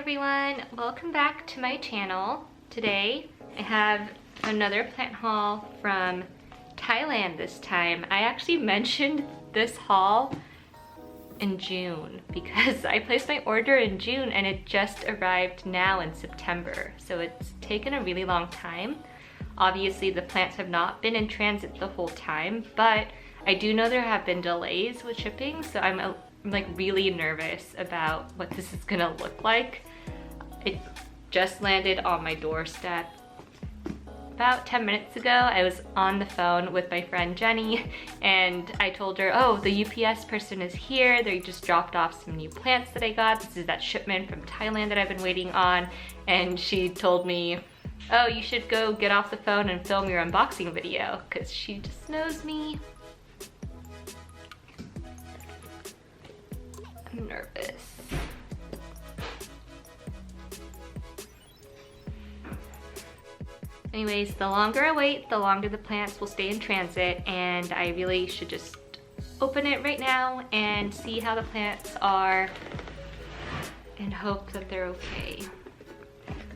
everyone, welcome back to my channel. Today I have another plant haul from Thailand this time. I actually mentioned this haul in June because I placed my order in June and it just arrived now in September. So it's taken a really long time. Obviously the plants have not been in transit the whole time, but I do know there have been delays with shipping, so I'm like really nervous about what this is gonna look like. It just landed on my doorstep about 10 minutes ago. I was on the phone with my friend Jenny and I told her, oh, the UPS person is here. They just dropped off some new plants that I got. This is that shipment from Thailand that I've been waiting on. And she told me, oh, you should go get off the phone and film your unboxing video, because she just knows me. I'm nervous. Anyways, the longer I wait, the longer the plants will stay in transit, and I really should just open it right now and see how the plants are and hope that they're okay.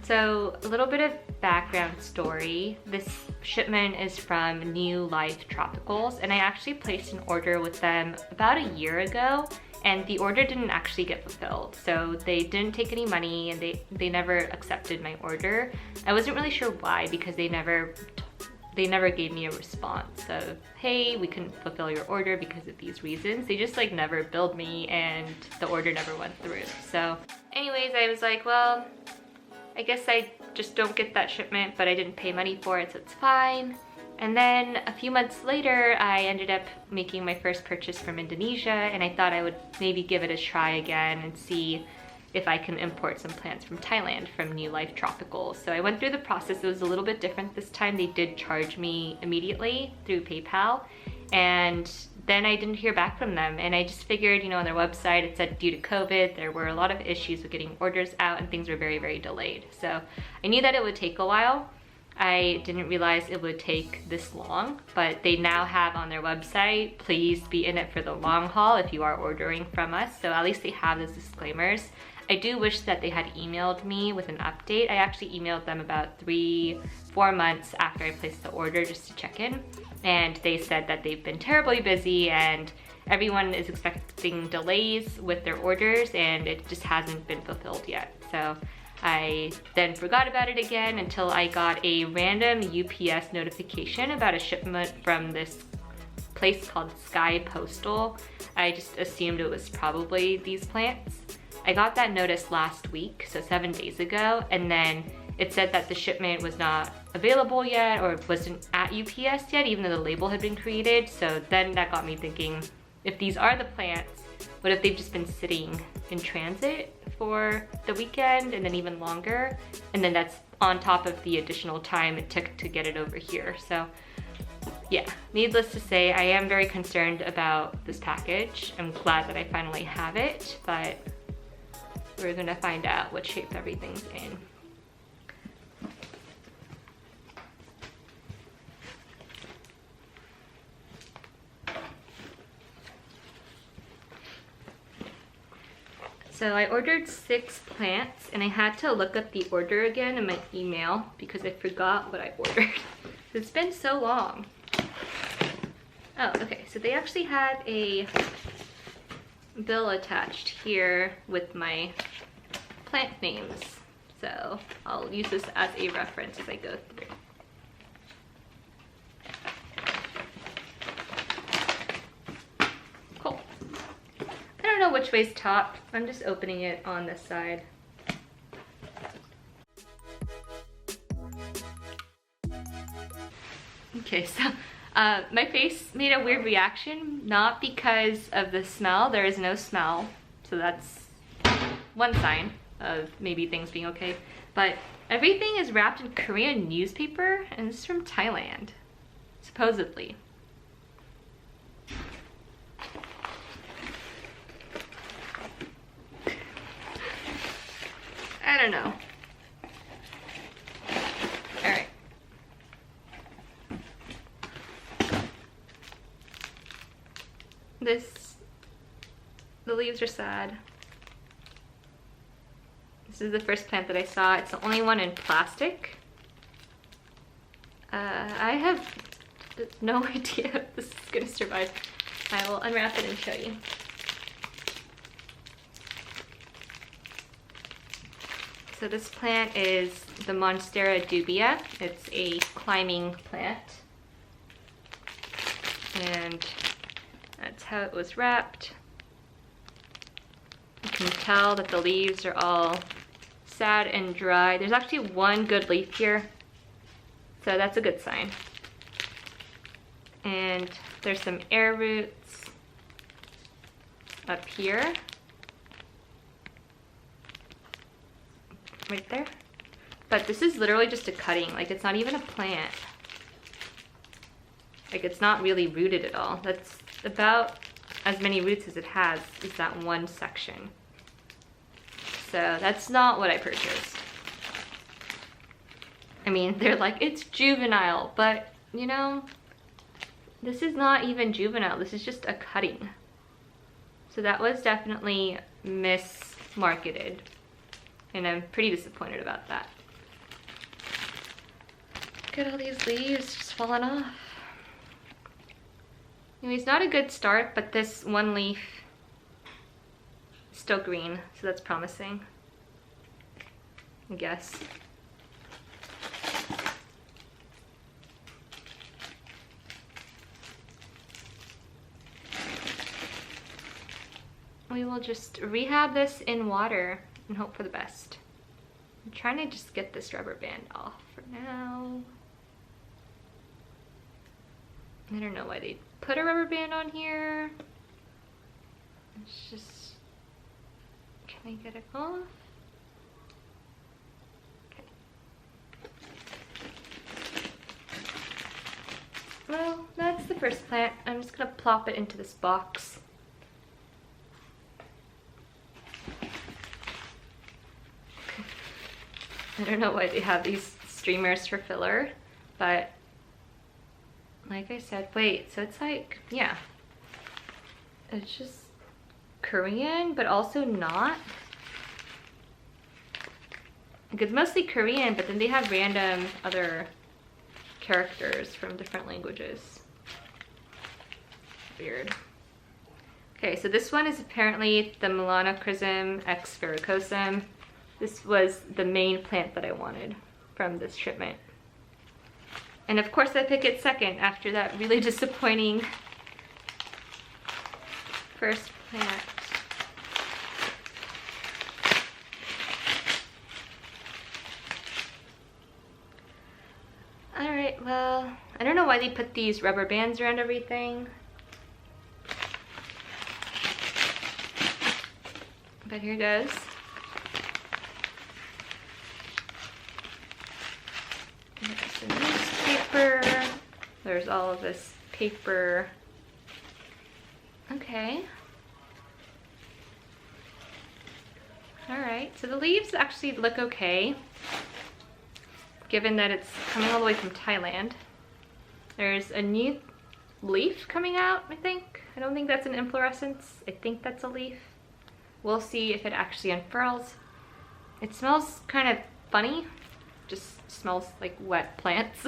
So a little bit of background story. This shipment is from New Life Tropicals, and I actually placed an order with them about a year ago, and the order didn't actually get fulfilled. So they didn't take any money and they never accepted my order. I wasn't really sure why, because they never gave me a response of, hey, we couldn't fulfill your order because of these reasons. They just like never billed me and the order never went through. So anyways, I was like, well, I guess I just don't get that shipment, but I didn't pay money for it, so it's fine. And then a few months later, I ended up making my first purchase from Indonesia, and I thought I would maybe give it a try again and see if I can import some plants from Thailand from New Life Tropicals. So I went through the process. It was a little bit different this time. They did charge me immediately through PayPal, and then I didn't hear back from them. And I just figured, you know, on their website, it said due to COVID, there were a lot of issues with getting orders out and things were very, very delayed. So I knew that it would take a while. I didn't realize it would take this long, but they now have on their website, please be in it for the long haul if you are ordering from us. So at least they have those disclaimers. I do wish that they had emailed me with an update. I actually emailed them about 3-4 months after I placed the order just to check in. And they said that they've been terribly busy and everyone is expecting delays with their orders and it just hasn't been fulfilled yet. So I then forgot about it again until I got a random UPS notification about a shipment from this place called Sky Postal. I just assumed it was probably these plants. I got that notice last week, so 7 days ago, and then it said that the shipment was not available yet or wasn't at UPS yet, even though the label had been created. So then that got me thinking, if these are the plants, what if they've just been sitting in transit for the weekend and then even longer? And then that's on top of the additional time it took to get it over here. So yeah, needless to say, I am very concerned about this package. I'm glad that I finally have it, but we're gonna find out what shape everything's in. So I ordered 6 plants and I had to look up the order again in my email because I forgot what I ordered. It's been so long. Oh, okay, so they actually have a bill attached here with my plant names. So I'll use this as a reference as I go through. Cool. I don't know which way's top. I'm just opening it on this side. Okay, so my face made a weird reaction, not because of the smell. There is no smell, so that's one sign of maybe things being okay. But everything is wrapped in Korean newspaper, and this is from Thailand, supposedly. I don't know. All right. The leaves are sad. This This is the first plant that I saw. It's the only one in plastic. I have no idea if this is gonna survive. I will unwrap it and show you. So this plant is the Monstera Dubia. It's a climbing plant. And that's how it was wrapped. You can tell that the leaves are all sad and dry. There's actually one good leaf here, so that's a good sign. And there's some air roots up here. Right there. But this is literally just a cutting, like it's not even a plant. Like it's not really rooted at all. That's about as many roots as it has, is that one section. So that's not what I purchased. I mean, they're like, it's juvenile, but you know, this is not even juvenile, this is just a cutting. So that was definitely mismarketed. And I'm pretty disappointed about that. Look at all these leaves just falling off. Anyways, not a good start, but this one leaf is still green, so that's promising, I guess. We will just rehab this in water and hope for the best. I'm trying to just get this rubber band off for now. I don't know why they put a rubber band on here. It's just, can I get it off? Okay. Well, that's the first plant. I'm just gonna plop it into this box. I don't know why they have these streamers for filler, but like I said, wait, so it's like, yeah, it's just Korean, but also not. Like it's mostly Korean, but then they have random other characters from different languages. Weird. Okay, so this one is apparently the Melanochrysm X Verrucosum. This was the main plant that I wanted from this shipment. And of course I pick it second after that really disappointing first plant. Alright, well, I don't know why they put these rubber bands around everything. But here goes. There's all of this paper. Okay. Alright, so the leaves actually look okay, given that it's coming all the way from Thailand. There's a new leaf coming out, I think. I don't think that's an inflorescence. I think that's a leaf. We'll see if it actually unfurls. It smells kind of funny. Just smells like wet plants.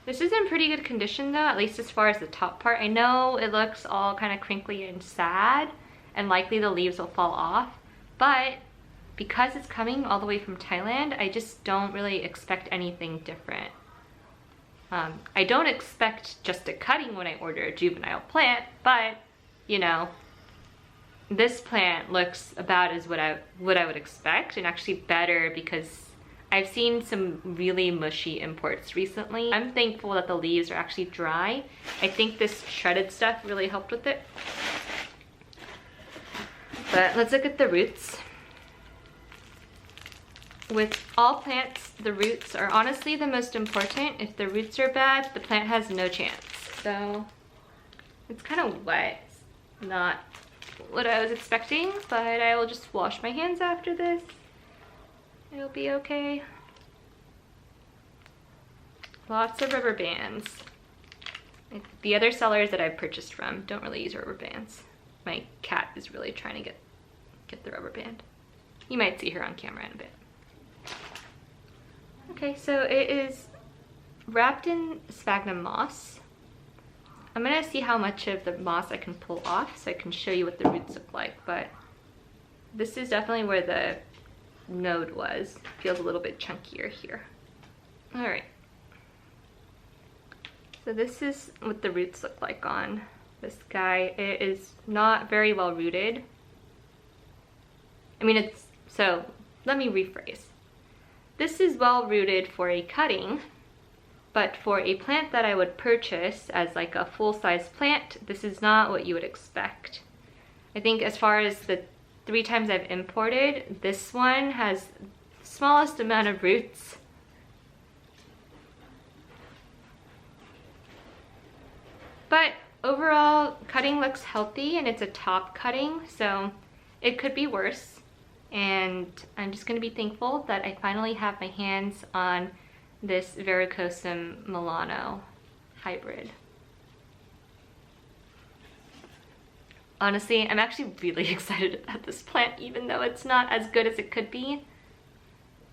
This is in pretty good condition though, at least as far as the top part. I know it looks all kind of crinkly and sad, and likely the leaves will fall off, but because it's coming all the way from Thailand, I just don't really expect anything different. I don't expect just a cutting when I order a juvenile plant, but you know, this plant looks about as what I would expect, and actually better because I've seen some really mushy imports recently. I'm thankful that the leaves are actually dry. I think this shredded stuff really helped with it. But let's look at the roots. With all plants, the roots are honestly the most important. If the roots are bad, the plant has no chance. So it's kind of wet. Not what I was expecting, but I will just wash my hands after this. It'll be okay. Lots of rubber bands. The other sellers that I've purchased from don't really use rubber bands. My cat is really trying to get get the rubber band. You might see her on camera in a bit. Okay, so it is wrapped in sphagnum moss. I'm gonna see how much of the moss I can pull off so I can show you what the roots look like, but this is definitely where the node was. Feels a little bit chunkier here. All right. So this is what the roots look like on this guy. It is not very well rooted. I mean, so let me rephrase. This is well rooted for a cutting, but for a plant that I would purchase as like a full-size plant, this is not what you would expect. I think as far as the 3 times I've imported, this one has the smallest amount of roots. But overall, cutting looks healthy and it's a top cutting, so it could be worse. And I'm just gonna be thankful that I finally have my hands on this Verrucosum Milano hybrid. Honestly, I'm actually really excited about this plant, even though it's not as good as it could be.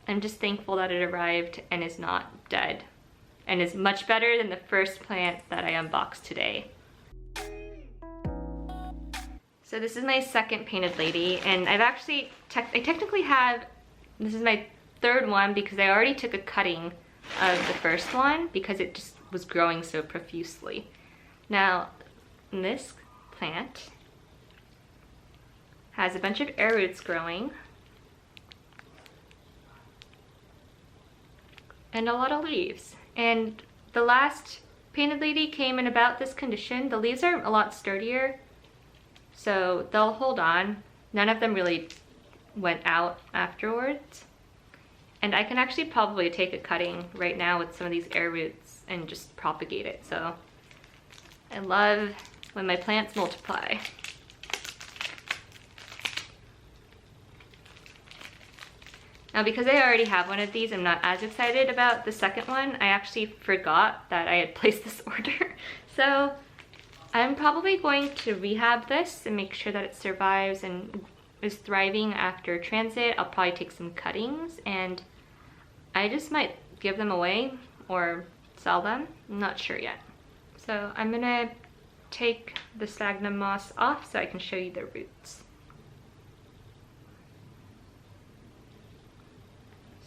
I'm just thankful that it arrived and is not dead, and is much better than the first plant that I unboxed today. So this is my second painted lady, and I've actually, I technically have, this is my 3rd one because I already took a cutting of the first one because it just was growing so profusely. Now, this plant has a bunch of air roots growing and a lot of leaves. And the last painted lady came in about this condition. The leaves are a lot sturdier, so they'll hold on. None of them really went out afterwards. And I can actually probably take a cutting right now with some of these air roots and just propagate it. So I love when my plants multiply. Now, because I already have one of these, I'm not as excited about the second one. I actually forgot that I had placed this order. So I'm probably going to rehab this and make sure that it survives and is thriving after transit. I'll probably take some cuttings and I just might give them away or sell them. I'm not sure yet. So I'm gonna take the sphagnum moss off so I can show you the roots.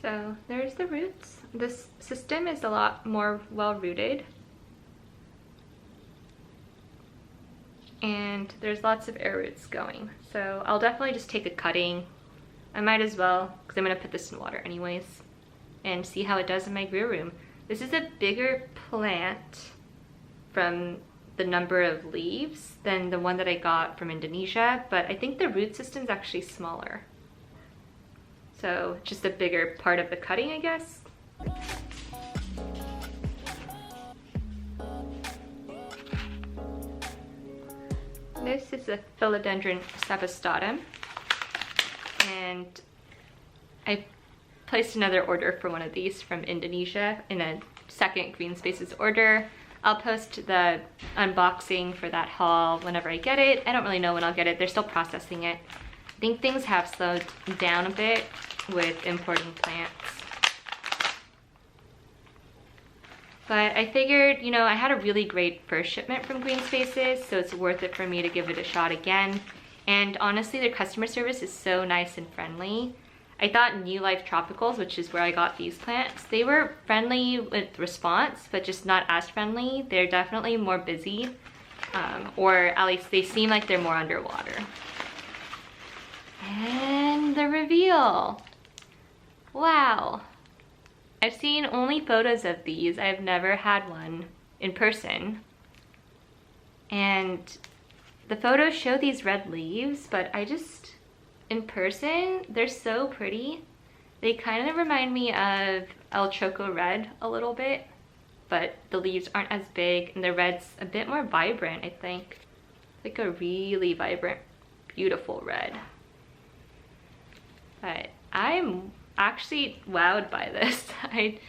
So there's the roots. This system is a lot more well rooted. And there's lots of air roots going. So I'll definitely just take a cutting. I might as well, because I'm gonna put this in water anyways, and see how it does in my grew room. This is a bigger plant from the number of leaves than the one that I got from Indonesia, but I think the root system is actually smaller. So just a bigger part of the cutting, I guess. This is a Philodendron Subhastatum, and I placed another order for one of these from Indonesia in a second Green Spaces order. I'll post the unboxing for that haul whenever I get it. I don't really know when I'll get it. They're still processing it. I think things have slowed down a bit with importing plants. But I figured, you know, I had a really great first shipment from Green Spaces, so it's worth it for me to give it a shot again. And honestly, their customer service is so nice and friendly. I thought New Life Tropicals, which is where I got these plants, they were friendly with response, but just not as friendly. They're definitely more busy, or at least they seem like they're more underwater. And the reveal. Wow. I've seen only photos of these. I've never had one in person. And the photos show these red leaves, but in person, they're so pretty. They kind of remind me of El Choco Red a little bit, but the leaves aren't as big and the red's a bit more vibrant, I think. Like a really vibrant, beautiful red. But I'm actually wowed by this. I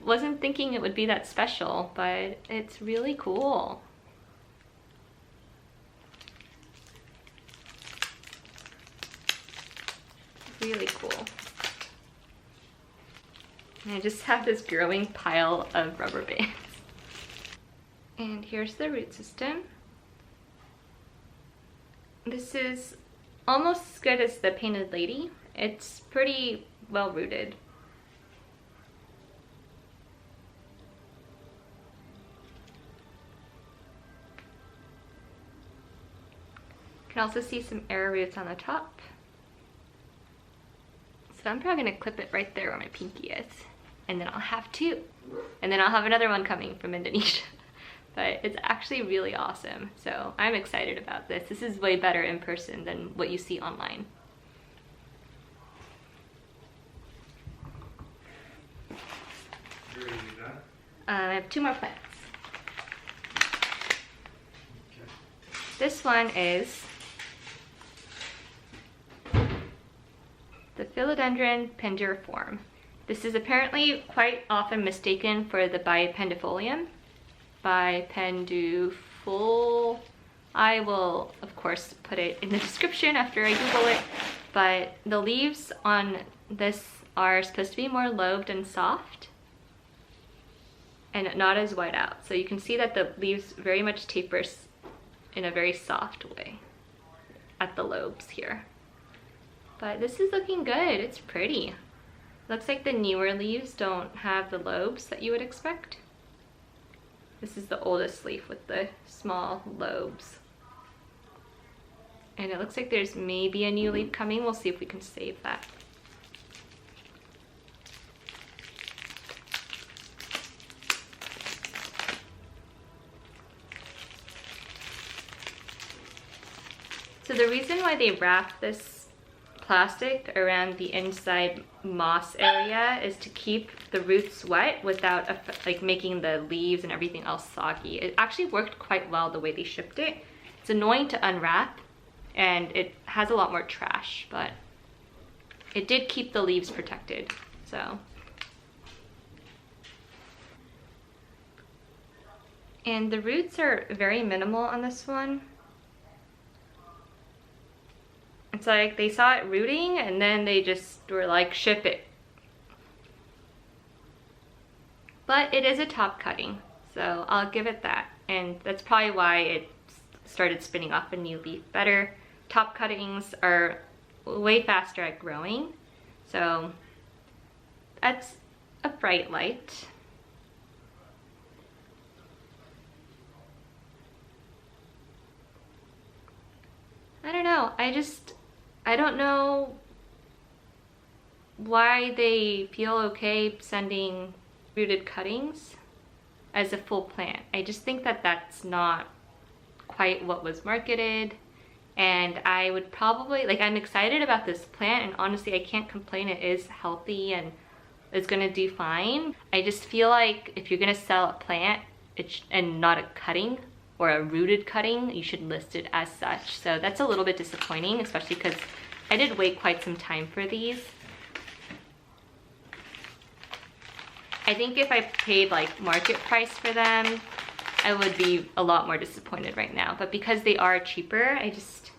wasn't thinking it would be that special, but it's really cool. Really cool. And I just have this growing pile of rubber bands. And here's the root system. This is almost as good as the Painted Lady. It's pretty well rooted. You can also see some air roots on the top. So I'm probably gonna clip it right there where my pinky is. And then I'll have two. And then I'll have another one coming from Indonesia. But it's actually really awesome. So I'm excited about this. This is way better in person than what you see online. I have two more plants. Okay. This one is the Philodendron Panduriforme. This is apparently quite often mistaken for the Bipendifolium. Bipendifol. I will, of course, put it in the description after I Google it. But the leaves on this are supposed to be more lobed and soft, and not as wide out. So you can see that the leaves very much tapers in a very soft way at the lobes here. But this is looking good. It's pretty. Looks like the newer leaves don't have the lobes that you would expect. This is the oldest leaf with the small lobes. And it looks like there's maybe a new leaf coming. We'll see if we can save that. So the reason why they wrap this plastic around the inside moss area is to keep the roots wet without like making the leaves and everything else soggy. It actually worked quite well the way they shipped it. It's annoying to unwrap and it has a lot more trash, but it did keep the leaves protected. So, and the roots are very minimal on this one. It's like they saw it rooting and then they just were like, ship it. But it is a top cutting, so I'll give it that. And that's probably why it started spinning off a new leaf better. Top cuttings are way faster at growing, so that's a bright light. I don't know, I don't know why they feel okay sending rooted cuttings as a full plant. I just think that that's not quite what was marketed, and I would probably, like, I'm excited about this plant and honestly I can't complain. It is healthy and it's gonna do fine. I just feel like if you're gonna sell a plant and not a cutting or a rooted cutting, you should list it as such. So that's a little bit disappointing, especially because I did wait quite some time for these. I think if I paid like market price for them, I would be a lot more disappointed right now. But because they are cheaper, I just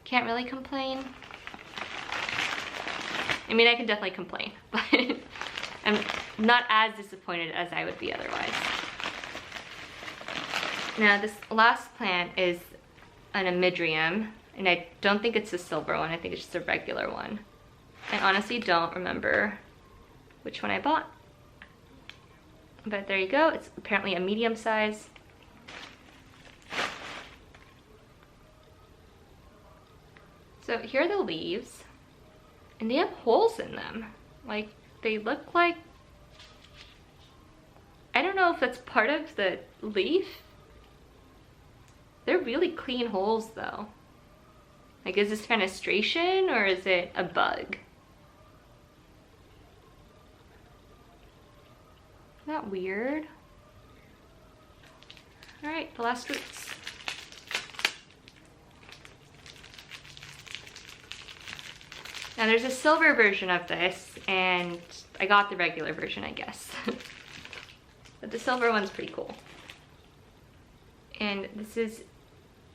can't really complain. I mean, I can definitely complain, but I'm not as disappointed as I would be otherwise. Now this last plant is an Amydrium, and I don't think it's a silver one, I think it's just a regular one. I honestly don't remember which one I bought. But there you go, it's apparently a medium size. So here are the leaves, and they have holes in them. Like, they look like, I don't know if that's part of the leaf. They're really clean holes though. Like, is this fenestration or is it a bug? Isn't that weird? All right, the last roots. Now there's a silver version of this, and I got the regular version, I guess. But the silver one's pretty cool. And this is,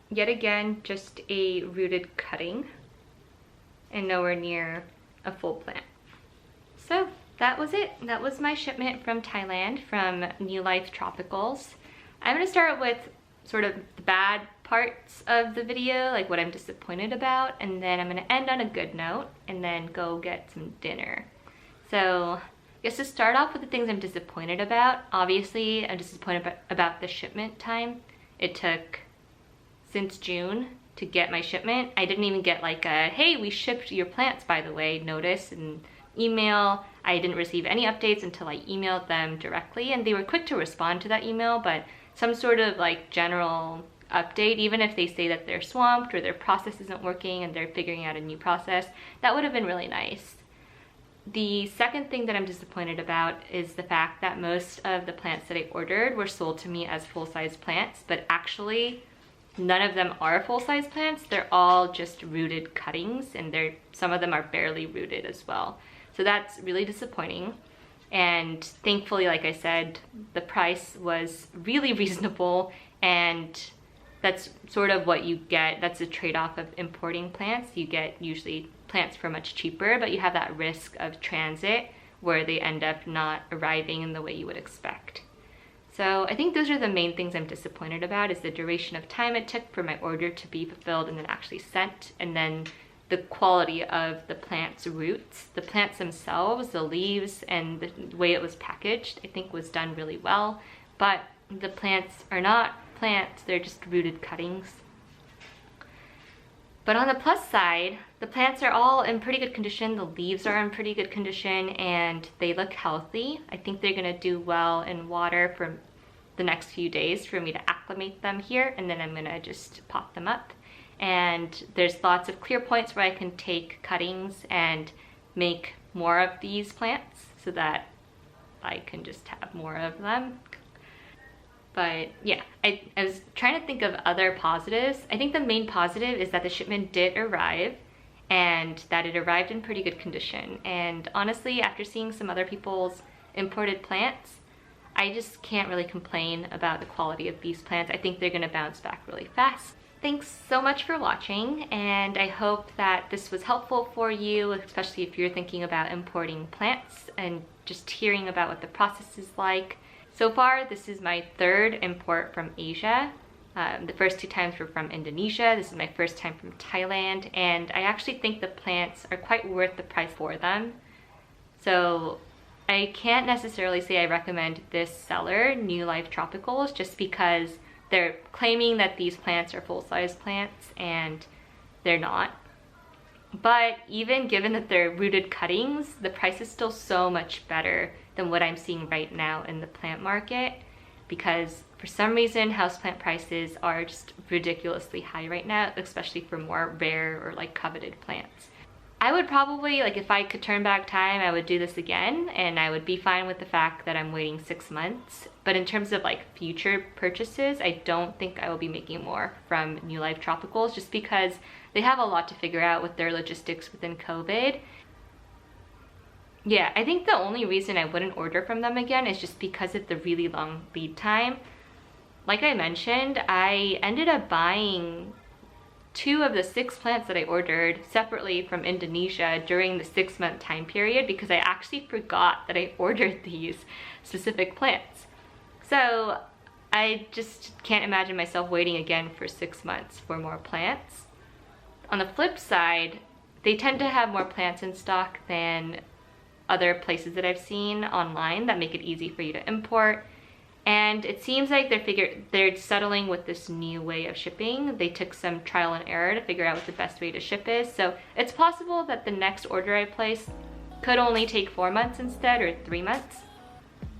yet again, just a rooted cutting and nowhere near a full plant. So that was it. That was my shipment from Thailand from New Life Tropicals. I'm gonna start with sort of the bad parts of the video, like what I'm disappointed about, and then I'm gonna end on a good note and then go get some dinner. So I guess to start off with the things I'm disappointed about, obviously I'm disappointed about the shipment time. It took since June to get my shipment. I didn't even get like a, hey, we shipped your plants by the way, notice and email. I didn't receive any updates until I emailed them directly, and they were quick to respond to that email, but some sort of like general update, even if they say that they're swamped or their process isn't working and they're figuring out a new process, that would have been really nice. The second thing that I'm disappointed about is the fact that most of the plants that I ordered were sold to me as full-size plants, but actually none of them are full-size plants. They're all just rooted cuttings, and some of them are barely rooted as well. So that's really disappointing. And thankfully, like I said, the price was really reasonable, and that's sort of what you get. That's a trade-off of importing plants. You get usually plants for much cheaper, but you have that risk of transit where they end up not arriving in the way you would expect. So I think those are the main things I'm disappointed about, is the duration of time it took for my order to be fulfilled and then actually sent, and then the quality of the plant's roots. The plants themselves, the leaves, and the way it was packaged, I think was done really well, but the plants are not plants, they're just rooted cuttings. But on the plus side, the plants are all in pretty good condition, the leaves are in pretty good condition, and they look healthy. I think they're gonna do well in water for the next few days for me to acclimate them here, and then I'm gonna just pot them up. And there's lots of clear points where I can take cuttings and make more of these plants so that I can just have more of them. But yeah, I was trying to think of other positives. I think the main positive is that the shipment did arrive and that it arrived in pretty good condition. And honestly, after seeing some other people's imported plants, I just can't really complain about the quality of these plants. I think they're gonna bounce back really fast. Thanks so much for watching, and I hope that this was helpful for you, especially if you're thinking about importing plants and just hearing about what the process is like. So far, this is my third import from Asia. The first two times were from Indonesia. This is my first time from Thailand, and I actually think the plants are quite worth the price for them. So I can't necessarily say I recommend this seller, New Life Tropicals, just because they're claiming that these plants are full-size plants and they're not. But even given that they're rooted cuttings, the price is still so much better than what I'm seeing right now in the plant market, because for some reason houseplant prices are just ridiculously high right now, especially for more rare or like coveted plants. I would probably, like if I could turn back time, I would do this again, and I would be fine with the fact that I'm waiting 6 months. But in terms of like future purchases, I don't think I will be making more from New Life Tropicals, just because they have a lot to figure out with their logistics within COVID. Yeah, I think the only reason I wouldn't order from them again is just because of the really long lead time. Like I mentioned, I ended up buying 2 of the 6 plants that I ordered separately from Indonesia during the 6-month time period, because I actually forgot that I ordered these specific plants. So I just can't imagine myself waiting again for 6 months for more plants. On the flip side, they tend to have more plants in stock than other places that I've seen online that make it easy for you to import. And it seems like they're settling with this new way of shipping. They took some trial and error to figure out what the best way to ship is. So it's possible that the next order I place could only take 4 months instead, or 3 months.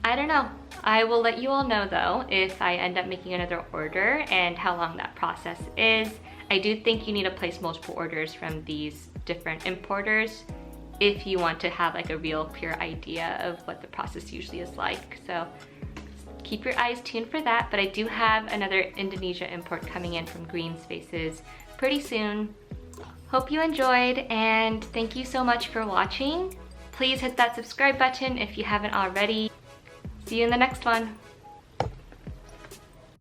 I don't know. I will let you all know though if I end up making another order and how long that process is. I do think you need to place multiple orders from these different importers if you want to have like a real clear idea of what the process usually is like. So keep your eyes tuned for that, but I do have another Indonesia import coming in from Green Spaces pretty soon. Hope you enjoyed, and thank you so much for watching. Please hit that subscribe button if you haven't already. See you in the next one.